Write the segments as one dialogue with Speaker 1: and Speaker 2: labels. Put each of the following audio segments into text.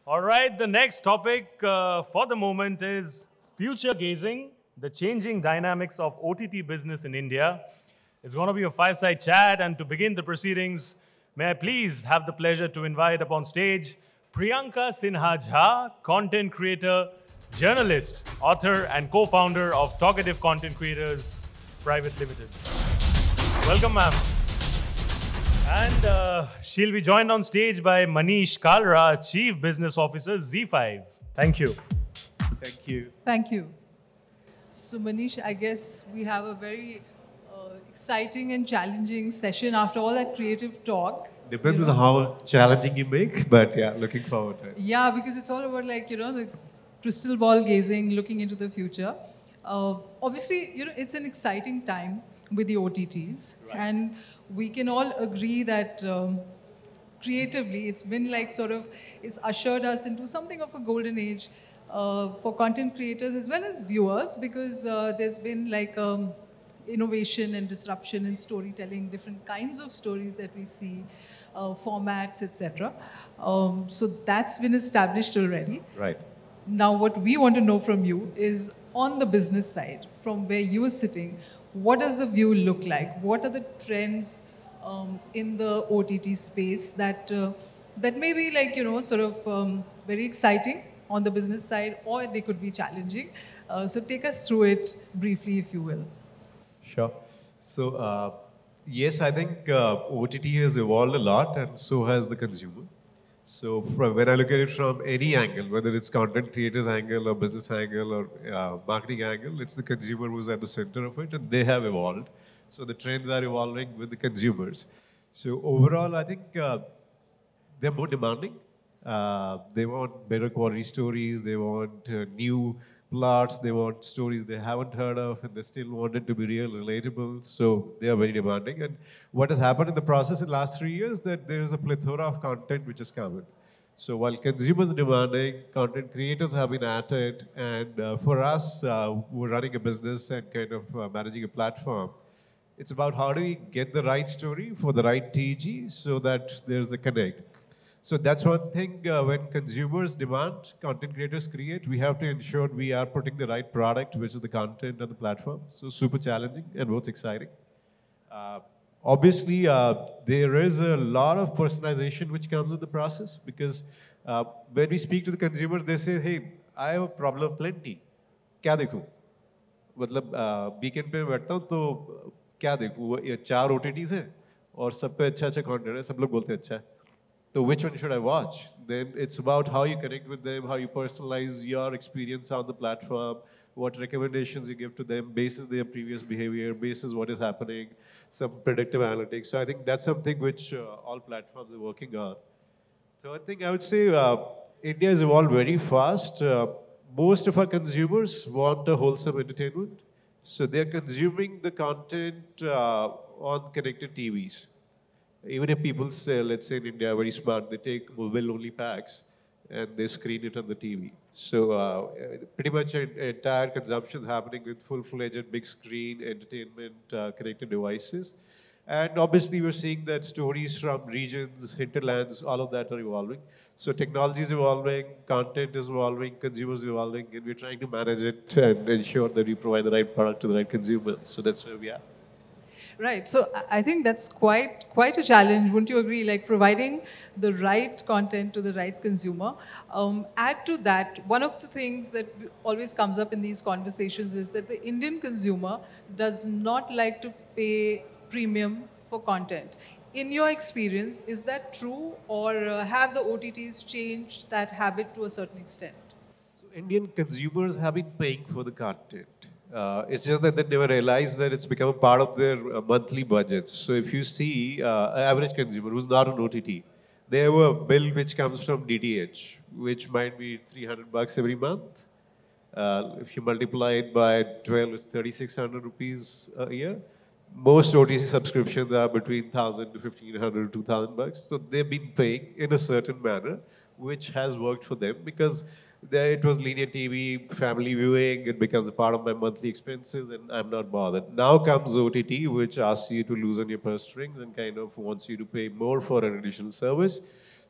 Speaker 1: All right, the next topic for the moment is future gazing, the changing dynamics of OTT business in India. It's going to be a fireside chat, and to begin the proceedings, may I please have the pleasure to invite upon stage Priyanka Sinha Jha, content creator, journalist, author, and co founder of Talkietive Content Creators Private Limited. Welcome, ma'am. And she'll be joined on stage by Manish Kalra, Chief Business Officer, Z5. Thank you.
Speaker 2: Thank you.
Speaker 3: Thank you. So Manish, I guess we have a very exciting and challenging session after all that creative talk.
Speaker 2: Depends on how challenging you make, but yeah, looking forward to it.
Speaker 3: Yeah, because it's all about the crystal ball gazing, looking into the future. Obviously, it's an exciting time with the OTTs, and we can all agree that creatively, it's been it's ushered us into something of a golden age for content creators as well as viewers, because there's been innovation and disruption in storytelling, different kinds of stories that we see, formats, etc. So that's been established already.
Speaker 2: Right.
Speaker 3: Now, what we want to know from you is on the business side, from where you are sitting, what does the view look like? What are the trends in the OTT space that may be very exciting on the business side, or they could be challenging? So take us through it briefly, if you will.
Speaker 2: Sure. So, yes, I think OTT has evolved a lot, and so has the consumer. So, when I look at it from any angle, whether it's content creators angle or business angle or marketing angle, it's the consumer who's at the center of it, and they have evolved. So, the trends are evolving with the consumers. So, overall, I think they're more demanding. They want better quality stories. They want new plots. They want stories they haven't heard of, and they still want it to be real, relatable. So they are very demanding. And what has happened in the process in the last 3 years, that there is a plethora of content which has come in. So while consumers are demanding, content creators have been at it, and for us, we're running a business and kind of managing a platform. It's about how do we get the right story for the right TG so that there's a connect. So that's one thing when consumers demand, content creators create, we have to ensure we are putting the right product, which is the content on the platform. So super challenging and both exciting. Obviously, there is a lot of personalization which comes in the process, because when we speak to the consumer, they say, hey, I have a problem plenty. क्या देखूं? मतलब weekend पे बैठता हूँ तो क्या देखूं? ये 4 OTTs हैं और सब पे अच्छा कंटेंट है, सब लोग बोलते हैं अच्छा है. So which one should I watch? Then it's about how you connect with them, how you personalize your experience on the platform, what recommendations you give to them based on their previous behavior, based on what is happening, some predictive analytics. So I think that's something which all platforms are working on. Third thing I would say, India has evolved very fast. Most of our consumers want a wholesome entertainment. So they're consuming the content on connected TVs. Even if people say, let's say in India, very smart, they take mobile-only packs and they screen it on the TV. So pretty much entire consumption is happening with full-fledged big screen, entertainment, connected devices. And obviously, we're seeing that stories from regions, hinterlands, all of that are evolving. So technology is evolving, content is evolving, consumers are evolving, and we're trying to manage it and ensure that we provide the right product to the right consumer. So that's where we are.
Speaker 3: Right. So I think that's quite a challenge, wouldn't you agree? Like providing the right content to the right consumer. Add to that, one of the things that always comes up in these conversations is that the Indian consumer does not like to pay premium for content. In your experience, is that true, or have the OTTs changed that habit to a certain extent?
Speaker 2: So Indian consumers have been paying for the content. It's just that they never realize that it's become a part of their monthly budgets. So if you see an average consumer who's not on OTT, they have a bill which comes from DTH, which might be $300 every month. If you multiply it by 12, it's 3,600 rupees a year. Most OTC subscriptions are between 1,000 to 1,500 to 2,000 bucks. So they've been paying in a certain manner, which has worked for them, because there it was linear TV, family viewing, it becomes a part of my monthly expenses, and I'm not bothered. Now comes OTT, which asks you to loosen your purse strings and kind of wants you to pay more for an additional service.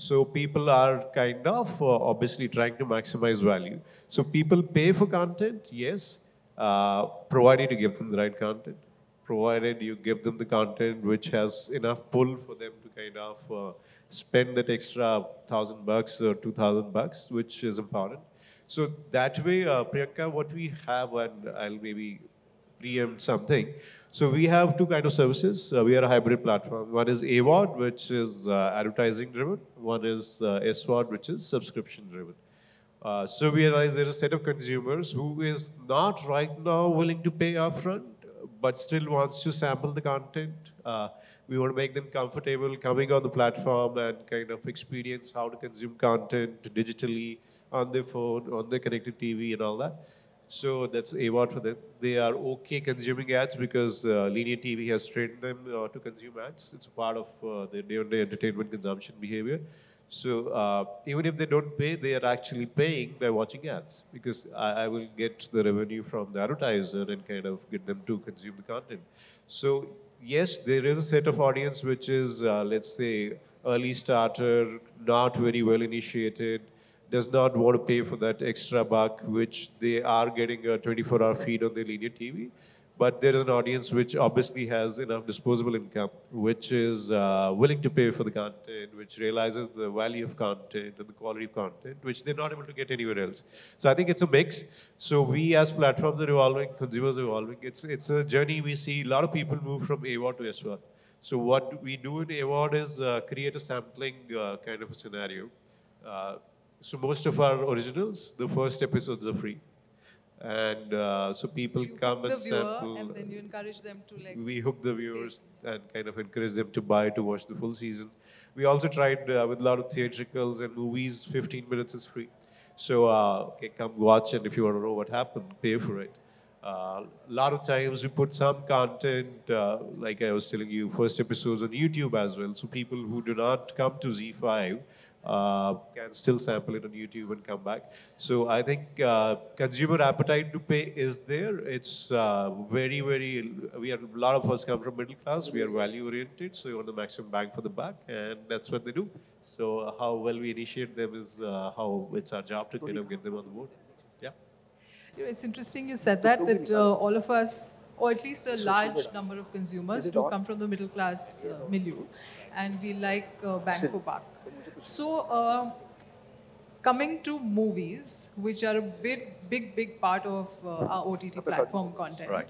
Speaker 2: So people are kind of obviously trying to maximize value. So people pay for content, yes, provided you give them the right content, provided you give them the content which has enough pull for them to kind of spend that extra $1,000 or $2,000, which is important. So that way, Priyanka, what we have, and I'll maybe preempt something. So we have two kind of services. We are a hybrid platform. One is AVOD, which is advertising driven. One is SVOD, which is subscription driven. So we realize there's a set of consumers who is not right now willing to pay upfront, but still wants to sample the content. We want to make them comfortable coming on the platform and kind of experience how to consume content digitally on their phone, on their connected TV and all that. So that's AWOD for them. They are okay consuming ads because linear TV has trained them to consume ads. It's a part of their day-to-day entertainment consumption behavior. So even if they don't pay, they are actually paying by watching ads because I will get the revenue from the advertiser and kind of get them to consume the content. So yes, there is a set of audience which is, let's say, early starter, not very well initiated, does not want to pay for that extra buck, which they are getting a 24-hour feed on their linear TV. But there is an audience which obviously has enough disposable income, which is willing to pay for the content, which realizes the value of content and the quality of content, which they're not able to get anywhere else. So I think it's a mix. So we as platforms are evolving, consumers are evolving. It's a journey we see a lot of people move from AWOD to SWOD. So what we do in AWOD is create a sampling kind of a scenario. So most of our originals, the first episodes are free. And so people
Speaker 3: You
Speaker 2: come
Speaker 3: hook
Speaker 2: and
Speaker 3: the viewer,
Speaker 2: sample.
Speaker 3: and then you encourage them to like.
Speaker 2: We hook the viewers and kind of encourage them to buy to watch the full season. We also tried with a lot of theatricals and movies, 15 minutes is free. So okay, come watch, and if you want to know what happened, pay for it. A lot of times we put some content, like I was telling you, first episodes on YouTube as well. So people who do not come to Z5 can still sample it on YouTube and come back. So I think consumer appetite to pay is there. It's we are, a lot of us come from middle class. We are value oriented, so we want the maximum bang for the buck, and that's what they do. So how well we initiate them is how it's our job to kind of get them on the board. Yeah.
Speaker 3: You know, it's interesting you said that all of us, or at least a large number of consumers, do come from the middle class milieu, and we like bang for buck. So, coming to movies, which are a big part of our OTT platform content.
Speaker 2: Right.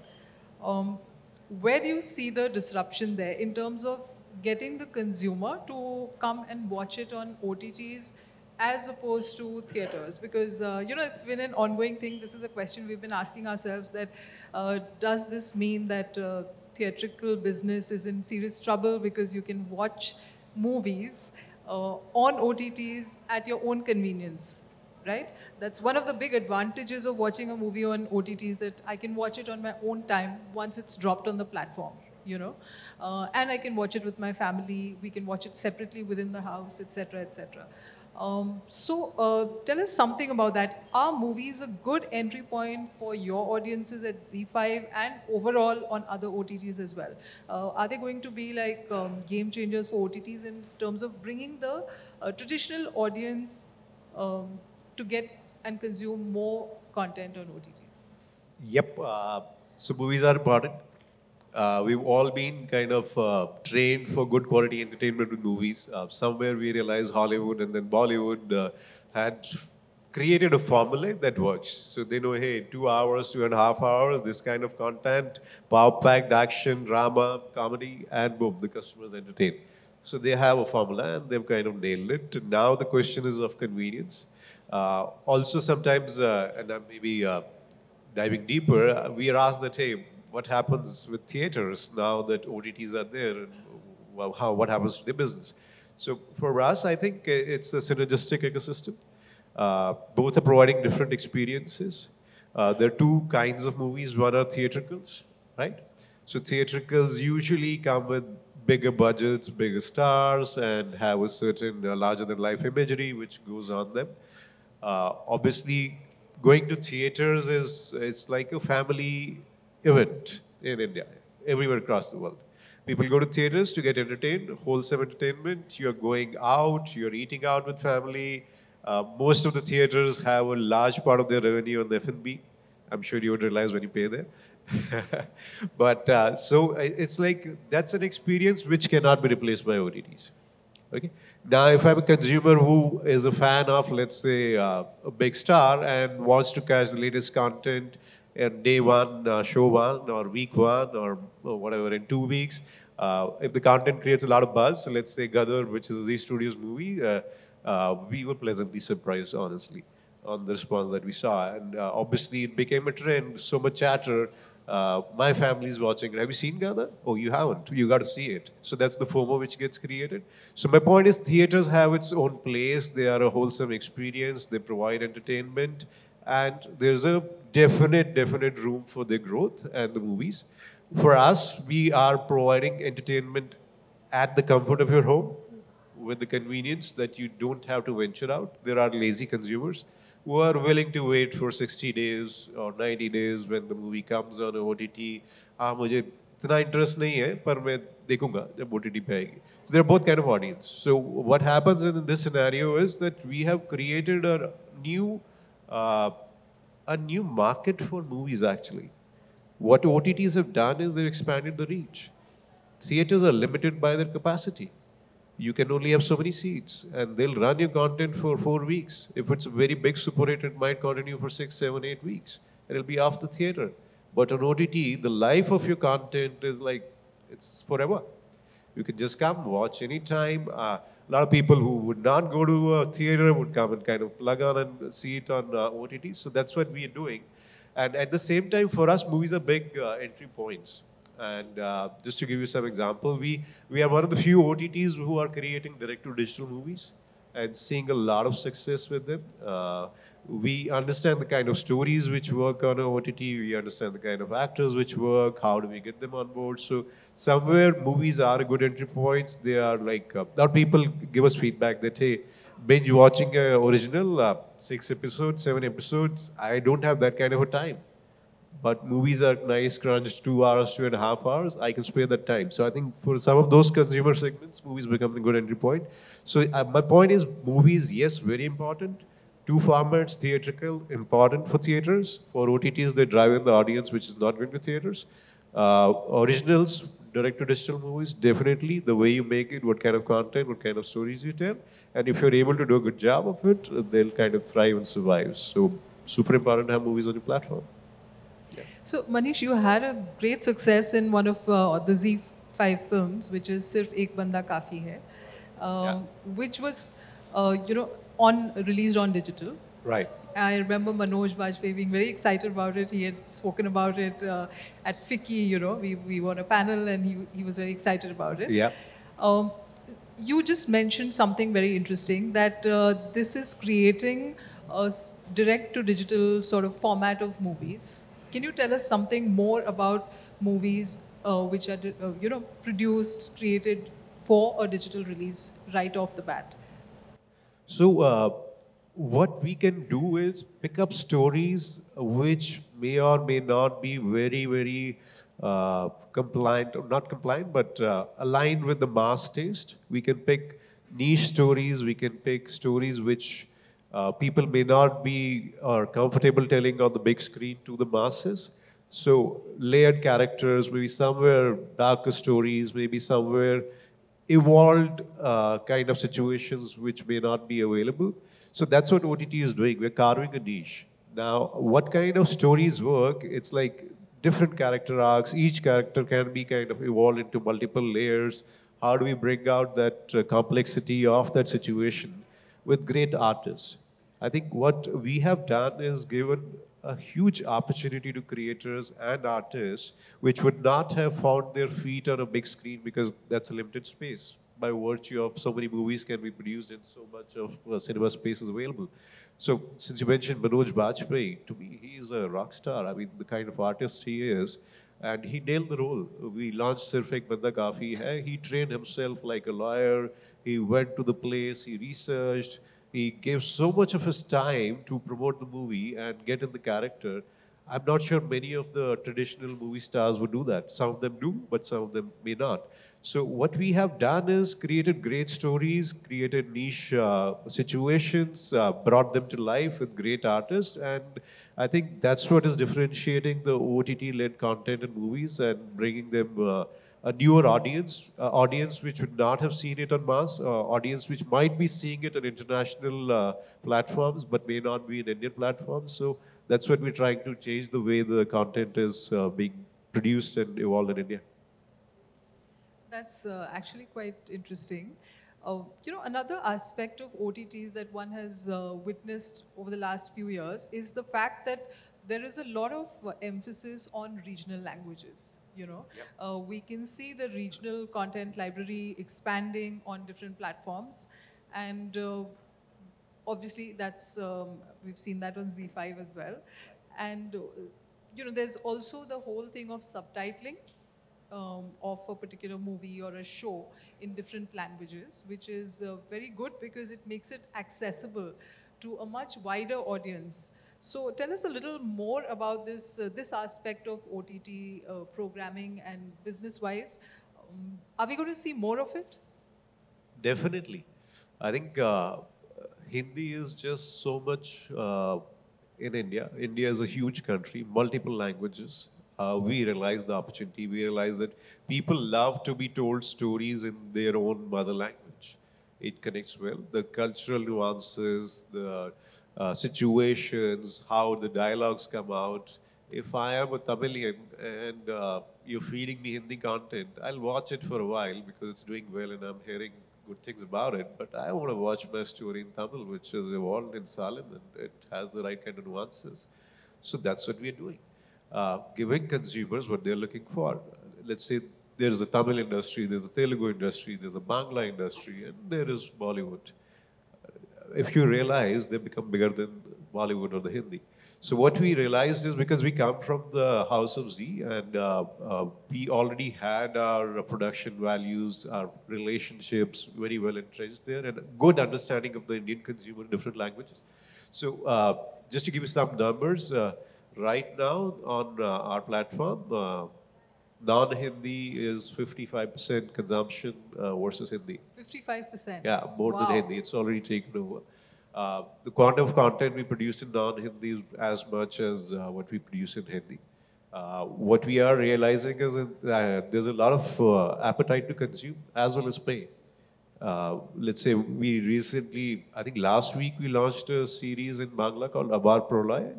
Speaker 3: Where do you see the disruption there in terms of getting the consumer to come and watch it on OTTs as opposed to theaters? Because, you know, it's been an ongoing thing. This is a question we've been asking ourselves that does this mean that theatrical business is in serious trouble because you can watch movies on OTTs at your own convenience, right? That's one of the big advantages of watching a movie on OTTs, that I can watch it on my own time once it's dropped on the platform, you know? And I can watch it with my family, we can watch it separately within the house, etc., etc. Tell us something about that. Are movies a good entry point for your audiences at Z5 and overall on other OTTs as well? Are they going to be like game changers for OTTs in terms of bringing the traditional audience to get and consume more content on OTTs?
Speaker 2: Yep. So movies are important. We've all been kind of trained for good quality entertainment with movies. Somewhere we realized Hollywood and then Bollywood had created a formula that works. So they know, hey, 2 hours, 2.5 hours, this kind of content, power-packed action, drama, comedy, and boom, the customer's entertained. So they have a formula and they've kind of nailed it. Now the question is of convenience. Also sometimes, and I'm maybe diving deeper, we are asked that, hey, what happens with theaters now that OTTs are there, and well, what happens to the business? So for us, I think it's a synergistic ecosystem. Both are providing different experiences. There are two kinds of movies. One are theatricals, right? So theatricals usually come with bigger budgets, bigger stars, and have a certain larger-than-life imagery which goes on them. Obviously, going to theaters is like a family event in India, everywhere across the world. People go to theaters to get entertained, wholesome entertainment. You're going out, you're eating out with family. Most of the theaters have a large part of their revenue on the F&B. I'm sure you would realize when you pay there. But it's like that's an experience which cannot be replaced by OTTs. Okay. Now, if I'm a consumer who is a fan of, let's say, a big star and wants to catch the latest content in day one, show one, or week one, or whatever, in 2 weeks, if the content creates a lot of buzz, so let's say Gadar, which is a Z Studios movie, we were pleasantly surprised, honestly, on the response that we saw. And obviously, it became a trend, so much chatter. My family's watching it. Have you seen Gada? Oh, you haven't. You got to see it. So that's the FOMO which gets created. So my point is, theaters have its own place. They are a wholesome experience. They provide entertainment, and there's a definite room for their growth and the movies. For us, we are providing entertainment at the comfort of your home with the convenience that you don't have to venture out. There are lazy consumers who are willing to wait for 60 days or 90 days when the movie comes on OTT. हाँ मुझे इतना interest नहीं है पर मैं देखूंगा जब OTT पे आएगी. So there are both kind of audience. So what happens in this scenario is that we have created new uh, a new market for movies actually. What OTTs have done is they've expanded the reach. Theaters are limited by their capacity. You can only have so many seats, and they'll run your content for 4 weeks. If it's a very big super hit, it might continue for 6, 7, 8 weeks, and it'll be off the theater. But on OTT, the life of your content is like it's forever. You can just come, watch anytime. A lot of people who would not go to a theater would come and kind of plug on and see it on OTT. So that's what we are doing. And at the same time, for us, movies are big entry points. And just to give you some example, we are one of the few OTTs who are creating direct-to-digital movies and seeing a lot of success with them. We understand the kind of stories which work on OTT. We understand the kind of actors which work. How do we get them on board? So somewhere movies are a good entry points. They are like, a lot of people give us feedback that, hey, binge watching a original, 6 episodes, 7 episodes, I don't have that kind of a time. But movies are nice, crunched 2 hours, 2.5 hours. I can spare that time. So I think for some of those consumer segments, movies become a good entry point. So my point is, movies, yes, very important. Two formats, theatrical, important for theaters. For OTTs, they drive in the audience, which is not going to theaters. Originals, direct-to-digital movies, definitely. The way you make it, what kind of content, what kind of stories you tell. And if you're able to do a good job of it, they'll kind of thrive and survive. So super important to have movies on your platform.
Speaker 3: So, Manish, you had a great success in one of the Z5 films, which is Sirf Ek Banda Kafi Hai, which was, released on digital.
Speaker 2: Right.
Speaker 3: I remember Manoj Bajpayee being very excited about it. He had spoken about it at FICCI, we were on a panel and he was very excited about it.
Speaker 2: Yeah.
Speaker 3: You just mentioned something very interesting, that this is creating a direct-to-digital sort of format of movies. Can you tell us something more about movies which are, produced, created for a digital release right off the bat?
Speaker 2: So what we can do is pick up stories which may or may not be very compliant, or not compliant, but aligned with the mass taste. We can pick niche stories. We can pick stories which people may not be or comfortable telling on the big screen to the masses. So layered characters, maybe somewhere darker stories, maybe somewhere evolved kind of situations which may not be available. So that's what OTT is doing. We're carving a niche. Now, what kind of stories work? It's like different character arcs. Each character can be kind of evolved into multiple layers. How do we bring out that complexity of that situation with great artists? I think what we have done is given a huge opportunity to creators and artists which would not have found their feet on a big screen because that's a limited space. By virtue of so many movies can be produced and so much of cinema space is available. So since you mentioned Manoj Bajpayee, to me, he is a rock star. I mean, the kind of artist he is, and he nailed the role. We launched Sirf Ek Banda Kafi Hai. He trained himself like a lawyer. He went to the place, he researched, he gave so much of his time to promote the movie and get in the character. I'm not sure many of the traditional movie stars would do that. Some of them do, but some of them may not. So what we have done is created great stories, created niche situations, brought them to life with great artists, and I think that's what is differentiating the OTT-led content in movies and bringing them a newer audience which would not have seen it on mass, audience which might be seeing it on international platforms but may not be in Indian platforms. So that's what we're trying to change the way the content is being produced and evolved in India.
Speaker 3: That's actually quite interesting. Another aspect of OTTs that one has witnessed over the last few years is the fact that there is a lot of emphasis on regional languages. We can see the regional content library expanding on different platforms, and obviously that's we've seen that on Z5 as well, and there's also the whole thing of subtitling of a particular movie or a show in different languages, which is very good because it makes it accessible to a much wider audience. So tell us a little more about this aspect of OTT programming and business-wise. Are we going to see more of it?
Speaker 2: Definitely. I think Hindi is just so much in India. India is a huge country, multiple languages. We realize the opportunity. We realize that people love to be told stories in their own mother language. It connects well. The cultural nuances, the situations, how the dialogues come out. If I am a Tamilian and you're feeding me Hindi content, I'll watch it for a while because it's doing well and I'm hearing good things about it. But I want to watch my story in Tamil, which is evolved in Salim and it has the right kind of nuances. So that's what we're doing. Giving consumers what they're looking for. Let's say there's a Tamil industry, there's a Telugu industry, there's a Bangla industry, and there is Bollywood. If you realize, they become bigger than Bollywood or the Hindi. So what we realized is because we come from the house of Z and we already had our production values, our relationships very well entrenched there and a good understanding of the Indian consumer in different languages. So just to give you some numbers, right now on our platform, non-Hindi is 55% consumption versus Hindi.
Speaker 3: 55%?
Speaker 2: Yeah, more than Hindi. It's already taken over. The quantum of content we produce in non-Hindi is as much as what we produce in Hindi. What we are realizing is that there's a lot of appetite to consume as well as pay. Let's say we recently, I think last week we launched a series in Bangla called Abar Prolay.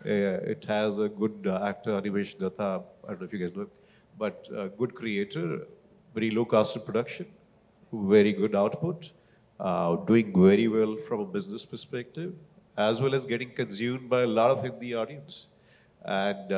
Speaker 2: It has a good actor, Animesh Datta, I don't know if you guys know him, but good creator, very low cost of production, very good output, doing very well from a business perspective, as well as getting consumed by a lot of Hindi audience. And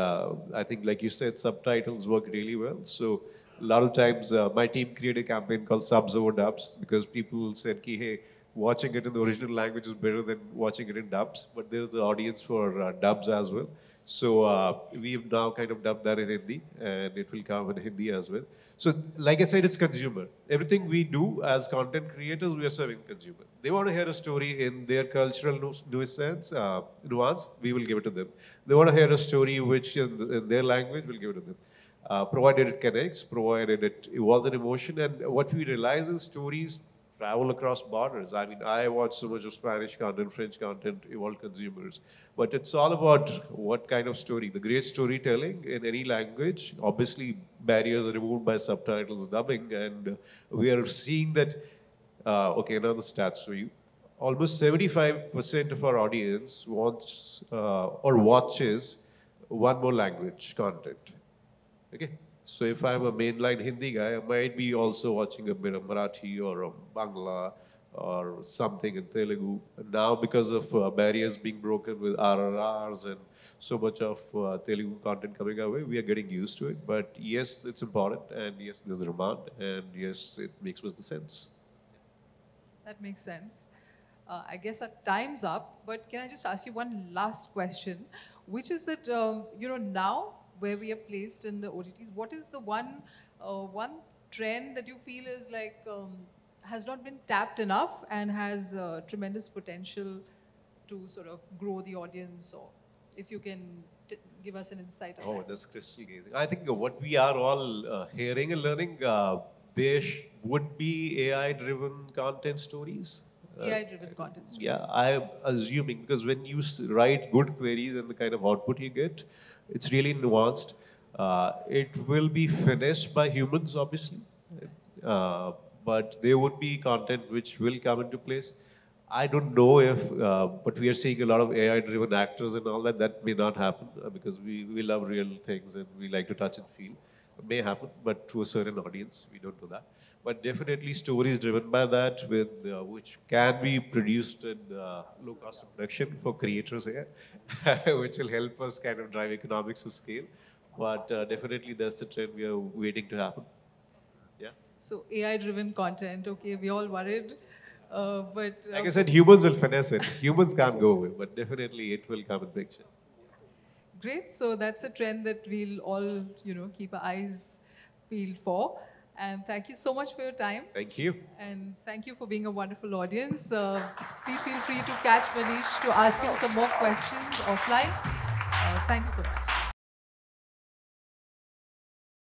Speaker 2: I think, like you said, subtitles work really well. So a lot of times, my team created a campaign called Subs Over Dubs because people said, ki, hey, watching it in the original language is better than watching it in dubs. But there's an audience for dubs as well. So we've now kind of dubbed that in Hindi, and it will come in Hindi as well. So, like I said, it's consumer. Everything we do as content creators, we are serving consumer. They want to hear a story in their cultural nuance, we will give it to them. They want to hear a story which in their language, we'll give it to them. Provided it connects, provided it evolves an emotion, and what we realize is stories travel across borders. I mean, I watch so much of Spanish content, French content, evolved consumers. But it's all about what kind of story. The great storytelling in any language, obviously barriers are removed by subtitles and dubbing, and we are seeing that, okay, another stats for you. Almost 75% of our audience wants or watches one more language content. Okay? So if I'm a mainline Hindi guy, I might be also watching a bit of Marathi or a Bangla or something in Telugu. And now because of barriers being broken with RRRs and so much of Telugu content coming our way, we are getting used to it. But yes, it's important and yes, there's a demand and yes, it makes the sense.
Speaker 3: That makes sense. I guess our time's up, but can I just ask you one last question, which is that, now where we are placed in the OTTs, what is the one trend that you feel is like has not been tapped enough and has tremendous potential to sort of grow the audience, or if you can give us an insight on
Speaker 2: Oh,
Speaker 3: that?
Speaker 2: that's crystal gazing. I think what we are all hearing and learning, there would be AI-driven content stories.
Speaker 3: AI-driven content stories.
Speaker 2: Yeah, I'm assuming because when you write good queries and the kind of output you get, it's really nuanced. It will be finessed by humans, obviously, uh, but there would be content which will come into place. I don't know if, but we are seeing a lot of AI-driven actors and all that. That may not happen because we love real things and we like to touch and feel. It may happen, but to a certain audience, we don't know that. But definitely stories driven by that, with which can be produced in low cost of production for creators here, which will help us kind of drive economics of scale. But definitely, that's the trend we are waiting to happen. Yeah.
Speaker 3: So AI-driven content, okay, we all worried, but
Speaker 2: Like I said, humans will finesse it. Humans can't go away, but definitely it will come in picture.
Speaker 3: great. So that's a trend that we'll all, keep our eyes peeled for. And thank you so much for your time.
Speaker 2: Thank you.
Speaker 3: And thank you for being a wonderful audience. Please feel free to catch Manish to ask him some more questions offline. Thank you so much.